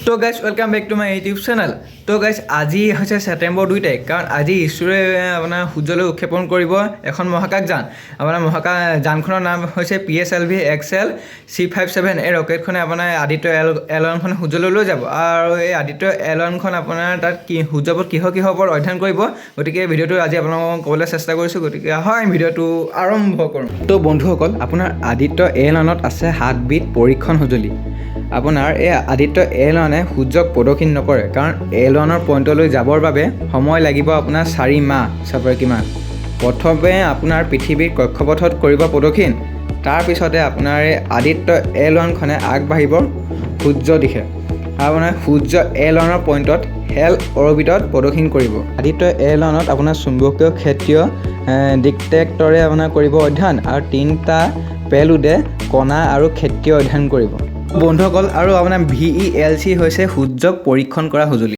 তো guys welcome back to my YouTube channel. তো guys আজি হৈছে ছেপ্টেম্বৰ 2 তাৰিখ, কাৰণ আজি ইছৰোৱে আপোনাৰ সূৰ্যলৈ উৎক্ষেপণ কৰিব এখন মহাকাশ যান। আপোনাৰ মহাকাশ যানখনৰ নাম হৈছে PSLV XL C57। এই ৰকেটখনে আপোনাৰ আদিত্য L1খন সূৰ্যলৈ লৈ যাব, আৰু এই আদিত্য L1খন আপোনাৰ তাত সূৰ্যপথ কিহৰ ওপৰত অধ্যয়ন কৰিব। গতিকে ভিডিঅ'টো আজি আপোনালোকক ক'বলৈ চেষ্টা কৰিছোঁ। গতিকে হয় ভিডিঅ'টো আৰম্ভ কৰোঁ। তো বন্ধুসকল, আপোনাৰ আদিত্য L1ত আছে 7বিধ পৰীক্ষণ সঁজুলি। আপোনাৰ এই আদিত্য L1এ সূৰ্যক প্ৰদক্ষিণ নকৰে, কাৰণ L1ৰ পইণ্টলৈ যাবৰ বাবে সময় লাগিব আপোনাৰ 4 মাহ। চাব কিমান। প্ৰথমে আপোনাৰ পৃথিৱীৰ কক্ষপথত কৰিব প্ৰদক্ষিণ, তাৰপিছতে আপোনাৰ এই আদিত্য L1খনে আগবাঢ়িব সূৰ্য দিশে। আপোনাৰ সূৰ্য L1ৰ পইণ্টত হেল অৰবিটত প্ৰদক্ষিণ কৰিব। আদিত্য L1ত আপোনাৰ চুম্বকীয় ক্ষেত্ৰীয় ডিটেক্টৰে আপোনাৰ কৰিব অধ্যয়ন, আৰু 3টা পেলোডে কণা আৰু ক্ষেত্ৰীয় অধ্যয়ন কৰিব বন্ধুসকল। আৰু আপোনাৰ VELC হৈছে সূৰ্যক পৰীক্ষণ কৰা সঁজুলি।